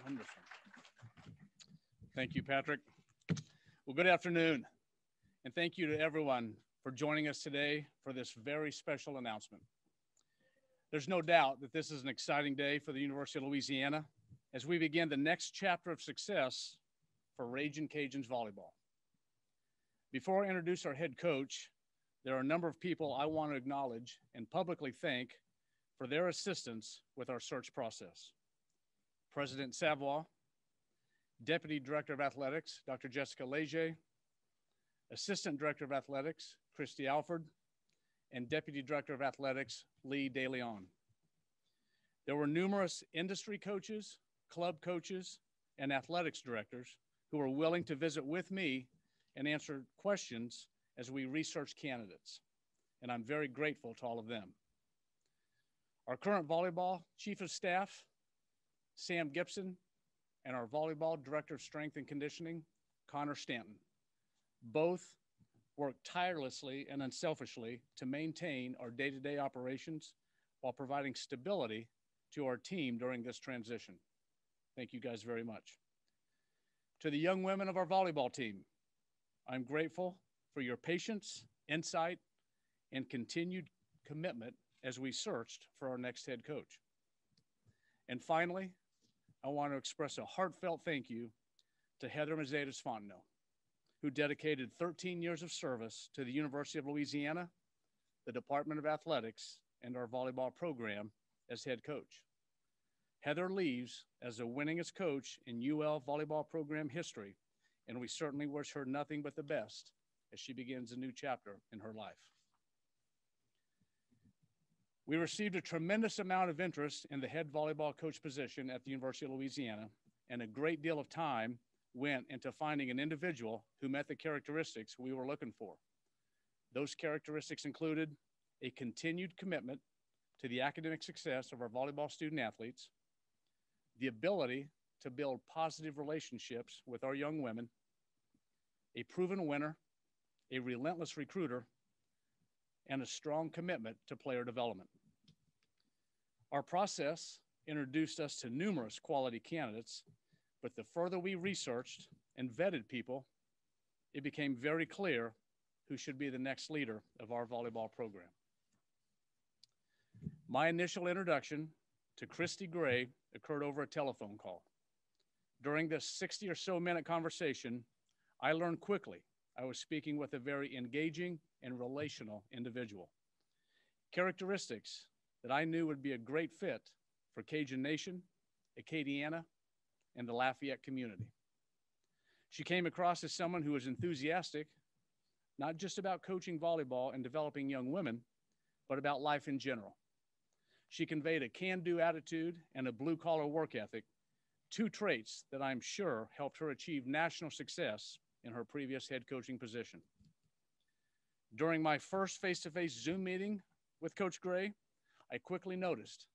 Wonderful. Thank you, Patrick. Well, good afternoon, and thank you to everyone for joining us today for this very special announcement. There's no doubt that this is an exciting day for the University of Louisiana as we begin the next chapter of success for Ragin Cajuns Volleyball. Before I introduce our head coach, there are a number of people I want to acknowledge and publicly thank for their assistance with our search process. President Savoy, Deputy Director of Athletics, Dr. Jessica Leger, Assistant Director of Athletics, Kristi Alford, and Deputy Director of Athletics, Lee DeLeon. There were numerous industry coaches, club coaches, and athletics directors who were willing to visit with me and answer questions as we researched candidates, and I'm very grateful to all of them. Our current volleyball Chief of Staff, Sam Gibson, and our volleyball Director of Strength and Conditioning, Connor Stanton, both worked tirelessly and unselfishly to maintain our day-to-day operations while providing stability to our team during this transition. Thank you guys very much. To the young women of our volleyball team, I'm grateful for your patience, insight, and continued commitment as we searched for our next head coach. And finally, I want to express a heartfelt thank you to Heather Mazetas-Fontenot, who dedicated 13 years of service to the University of Louisiana, the Department of Athletics, and our volleyball program as head coach. Heather leaves as the winningest coach in UL volleyball program history, and we certainly wish her nothing but the best as she begins a new chapter in her life. We received a tremendous amount of interest in the head volleyball coach position at the University of Louisiana, and a great deal of time went into finding an individual who met the characteristics we were looking for. Those characteristics included a continued commitment to the academic success of our volleyball student athletes, the ability to build positive relationships with our young women, a proven winner, a relentless recruiter, and a strong commitment to player development. Our process introduced us to numerous quality candidates, but the further we researched and vetted people, it became very clear who should be the next leader of our volleyball program. My initial introduction to Kristi Gray occurred over a telephone call. During this 60 or so minute conversation, I learned quickly I was speaking with a very engaging and relational individual. Characteristics that I knew would be a great fit for Cajun Nation, Acadiana, and the Lafayette community. She came across as someone who was enthusiastic, not just about coaching volleyball and developing young women, but about life in general. She conveyed a can-do attitude and a blue-collar work ethic, two traits that I'm sure helped her achieve national success in her previous head coaching position. During my first face-to-face Zoom meeting with Coach Gray, I quickly noticed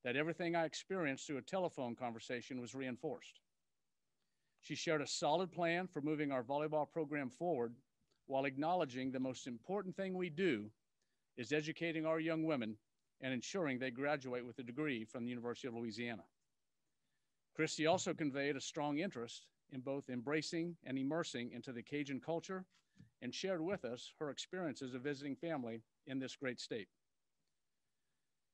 that everything I experienced through a telephone conversation was reinforced. She shared a solid plan for moving our volleyball program forward while acknowledging the most important thing we do is educating our young women and ensuring they graduate with a degree from the University of Louisiana. Kristi also conveyed a strong interest in both embracing and immersing into the Cajun culture and shared with us her experiences of visiting family in this great state.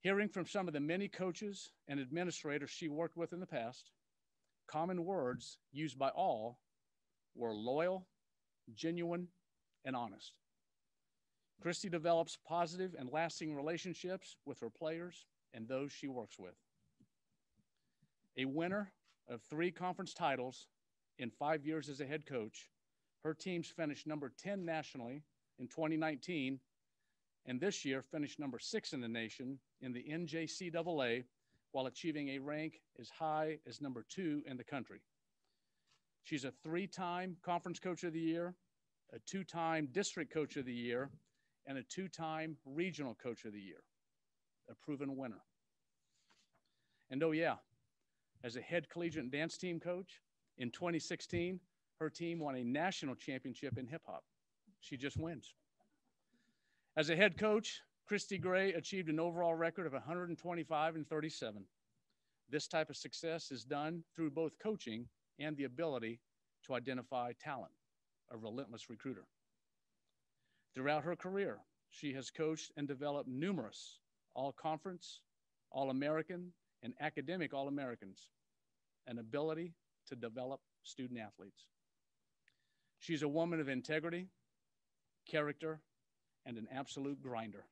Hearing from some of the many coaches and administrators she worked with in the past, common words used by all were loyal, genuine, and honest. Kristi develops positive and lasting relationships with her players and those she works with. A winner of 3 conference titles in 5 years as a head coach, her teams finished number 10 nationally in 2019, and this year finished number 6 in the nation in the NJCAA while achieving a rank as high as number 2 in the country. She's a 3-time Conference Coach of the Year, a 2-time District Coach of the Year, and a 2-time Regional Coach of the Year, a proven winner. And oh yeah, as a head collegiate dance team coach, in 2016, her team won a national championship in hip hop. She just wins. As a head coach, Kristi Gray achieved an overall record of 125-37, This type of success is done through both coaching and the ability to identify talent, a relentless recruiter. Throughout her career, she has coached and developed numerous all-conference, all-American, and academic all-Americans, an ability to develop student athletes. She's a woman of integrity, character, and an absolute grinder.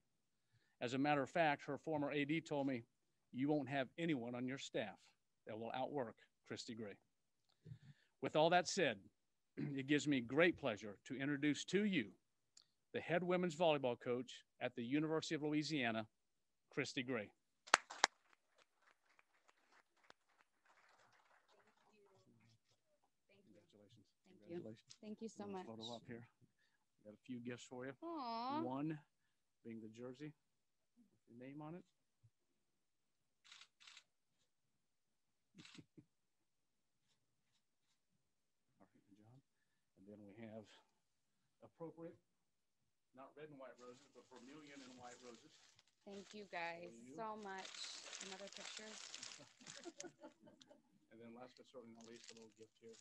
As a matter of fact, her former AD told me, "You won't have anyone on your staff that will outwork Kristi Gray." With all that said, it gives me great pleasure to introduce to you the head women's volleyball coach at the University of Louisiana, Kristi Gray. Congratulations. Thank you so much. Photo up here. Got a few gifts for you. Aww. One being the jersey with your name on it. All right, good job. And then we have appropriate, not red and white roses, but vermilion and white roses. Thank you guys so much. Another picture. And then last but certainly not least, a little gift here.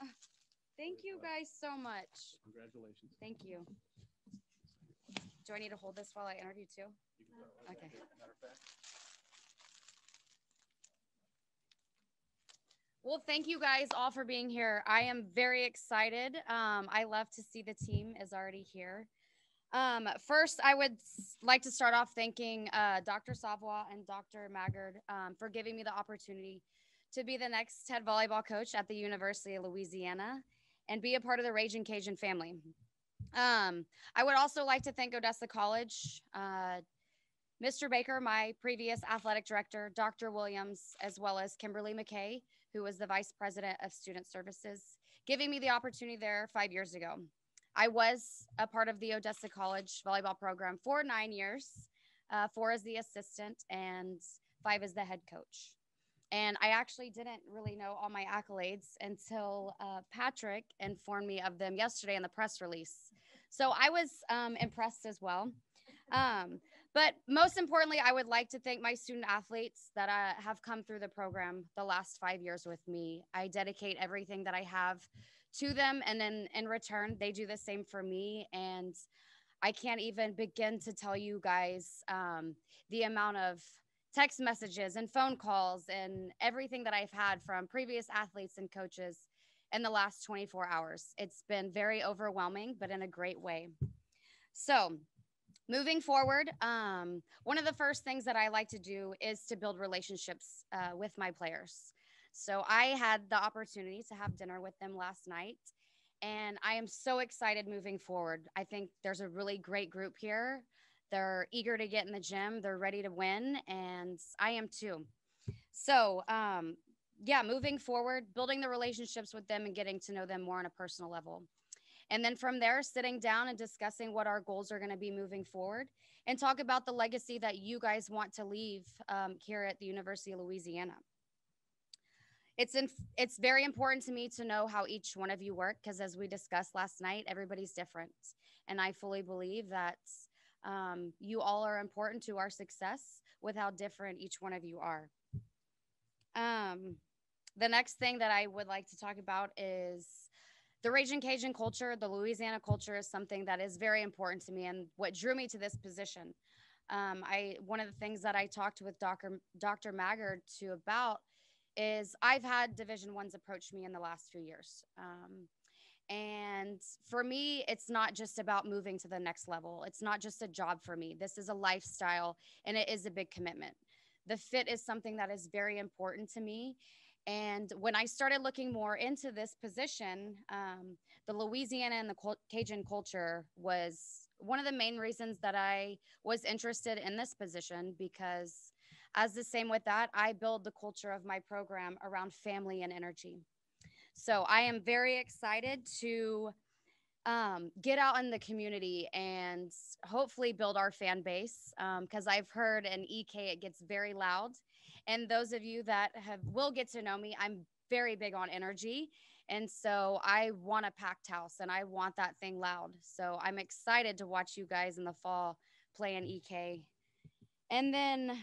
Thank you guys so much. Congratulations. Thank you. Do I need to hold this while I interview too? You can right okay. Matter of fact. Well, thank you guys all for being here. I am very excited. I love to see the team is already here. First, I would like to start off thanking Dr. Savoy and Dr. Maggard for giving me the opportunity to be the next head volleyball coach at the University of Louisiana and be a part of the Ragin Cajun family. I would also like to thank Odessa College, Mr. Baker, my previous athletic director, Dr. Williams, as well as Kimberly McKay, who was the vice president of student services, giving me the opportunity there 5 years ago. I was a part of the Odessa College volleyball program for 9 years, 4 as the assistant and 5 as the head coach. And I actually didn't really know all my accolades until Patrick informed me of them yesterday in the press release. So I was impressed as well. But most importantly, I would like to thank my student athletes that have come through the program the last 5 years with me. I dedicate everything that I have to them, and then in return, they do the same for me. And I can't even begin to tell you guys the amount of text messages and phone calls and everything that I've had from previous athletes and coaches in the last 24 hours. It's been very overwhelming, but in a great way. So moving forward, one of the first things that I like to do is to build relationships with my players. So I had the opportunity to have dinner with them last night, and I am so excited moving forward. I think there's a really great group here. They're eager to get in the gym. They're ready to win, and I am too. So, yeah, moving forward, building the relationships with them and getting to know them more on a personal level. And then from there, sitting down and discussing what our goals are going to be moving forward and talk about the legacy that you guys want to leave here at the University of Louisiana. It's very important to me to know how each one of you work, because as we discussed last night, everybody's different. And I fully believe that you all are important to our success with how different each one of you are. The next thing that I would like to talk about is the Ragin Cajun culture. The Louisiana culture is something that is very important to me and what drew me to this position. One of the things that I talked with Dr. Maggard to about is I've had Division I's approach me in the last few years. And for me, it's not just about moving to the next level. It's not just a job for me. This is a lifestyle, and it is a big commitment. The fit is something that is very important to me. And when I started looking more into this position, the Louisiana and the Cajun culture was one of the main reasons that I was interested in this position, because as the same with that, I build the culture of my program around family and energy. So I am very excited to get out in the community and hopefully build our fan base, because I've heard in EK it gets very loud. And those of you that will get to know me, I'm very big on energy. And so I want a packed house and I want that thing loud. So I'm excited to watch you guys in the fall play in EK. And then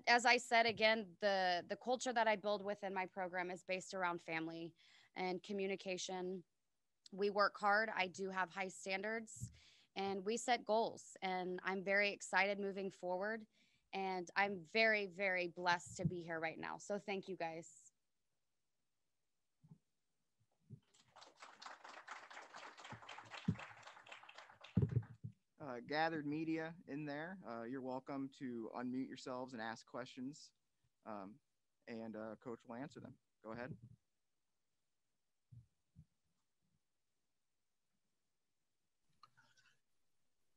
as I said, again, the culture that I build within my program is based around family and communication. We work hard. I do have high standards and we set goals. And I'm very excited moving forward. And I'm very, very blessed to be here right now. So thank you guys. Gathered media in there, you're welcome to unmute yourselves and ask questions, and Coach will answer them. Go ahead.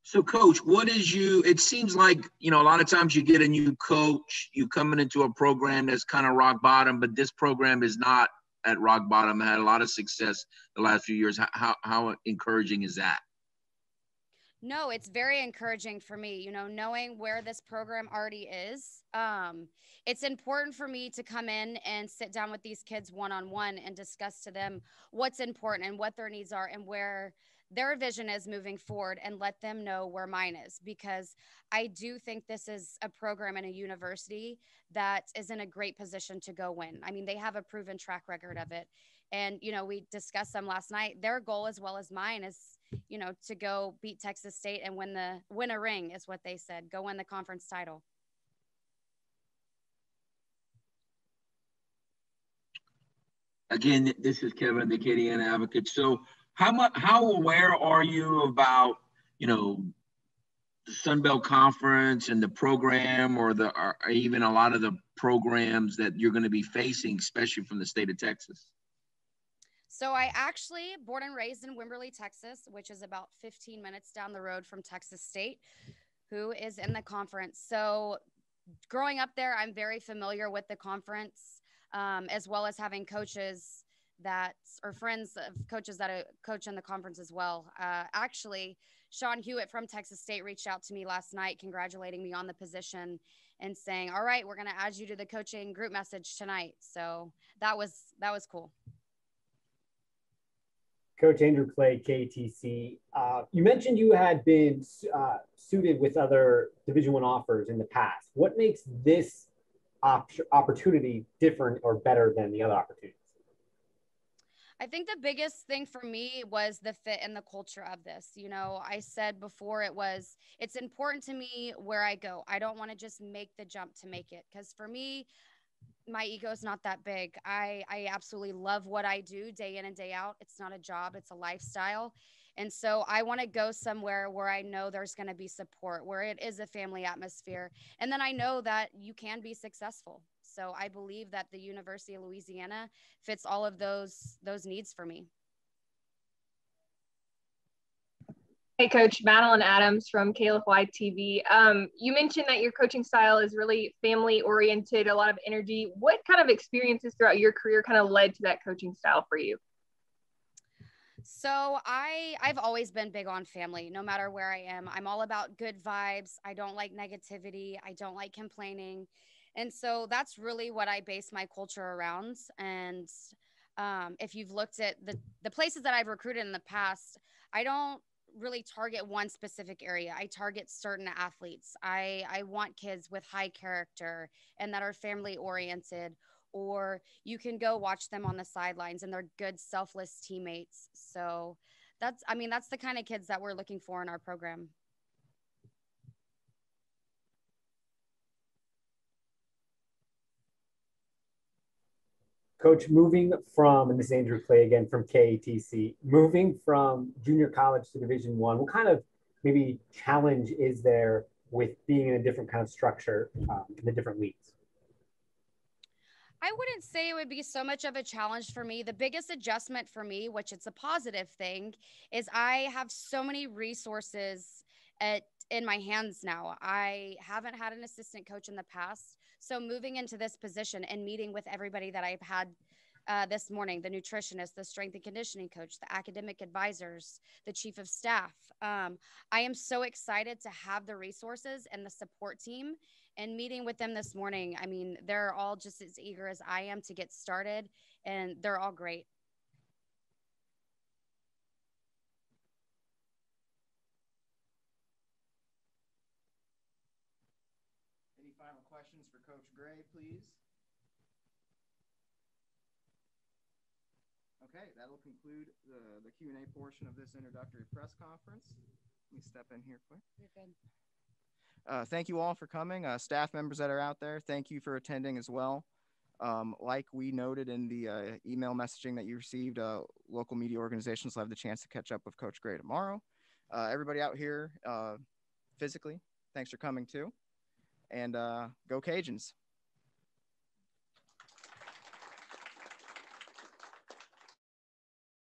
So, Coach, it seems like, a lot of times you get a new coach, you coming into a program that's kind of rock bottom, but this program is not at rock bottom. It had a lot of success the last few years. How encouraging is that? No, it's very encouraging for me, knowing where this program already is. It's important for me to come in and sit down with these kids one-on-one and discuss to them what's important and what their needs are and where their vision is moving forward, and let them know where mine is, because I do think this is a program and a university that is in a great position to go win. I mean, they have a proven track record of it. And, we discussed them last night. Their goal, as well as mine, is to go beat Texas State and win a ring, is what they said. Go win the conference title. Again, this is Kevin, the Acadiana Advocate. So how aware are you about, the Sun Belt Conference and the program, or even a lot of the programs that you're going to be facing, especially from the state of Texas? So I actually born and raised in Wimberley, Texas, which is about 15 minutes down the road from Texas State, who is in the conference. So growing up there, I'm very familiar with the conference, as well as having coaches or friends of coaches that coach in the conference as well. Actually, Sean Hewitt from Texas State reached out to me last night, congratulating me on the position and saying, all right, we're going to add you to the coaching group message tonight. So that was cool. Coach Andrew Clay, KTC. You mentioned you had been suited with other Division I offers in the past. What makes this opportunity different or better than the other opportunities? I think the biggest thing for me was the fit and the culture of this. I said before, it's important to me where I go. I don't want to just make the jump to make it, because for me, my ego is not that big. I absolutely love what I do day in and day out. It's not a job, it's a lifestyle. And so I want to go somewhere where I know there's going to be support, where it is a family atmosphere. And then I know that you can be successful. So I believe that the University of Louisiana fits all of those needs for me. Hey, Coach, Madeline Adams from KLFY TV. You mentioned that your coaching style is really family-oriented, a lot of energy. What kind of experiences throughout your career kind of led to that coaching style for you? So I've always been big on family, no matter where I am. I'm all about good vibes. I don't like negativity. I don't like complaining. And so that's really what I base my culture around. And if you've looked at the places that I've recruited in the past, I don't really target one specific area. I target certain athletes. I want kids with high character and that are family oriented, or you can go watch them on the sidelines and they're good, selfless teammates. So that's the kind of kids that we're looking for in our program. Coach, moving from, and this is Andrew Clay again from KATC, moving from junior college to Division I, what kind of maybe challenge is there with being in a different kind of structure in the different leagues? I wouldn't say it would be so much of a challenge for me. The biggest adjustment for me, which it's a positive thing, is I have so many resources in my hands now. I haven't had an assistant coach in the past. So moving into this position and meeting with everybody that I've had this morning, the nutritionist, the strength and conditioning coach, the academic advisors, the chief of staff. I am so excited to have the resources and the support team, and meeting with them this morning. I mean, they're all just as eager as I am to get started, and they're all great. Any final questions please. Okay, that'll conclude the Q&A portion of this introductory press conference. Let me step in here quick. You're good. Thank you all for coming. Staff members that are out there, thank you for attending as well. Like we noted in the email messaging that you received, local media organizations will have the chance to catch up with Coach Gray tomorrow. Everybody out here physically, thanks for coming too. And go Cajuns.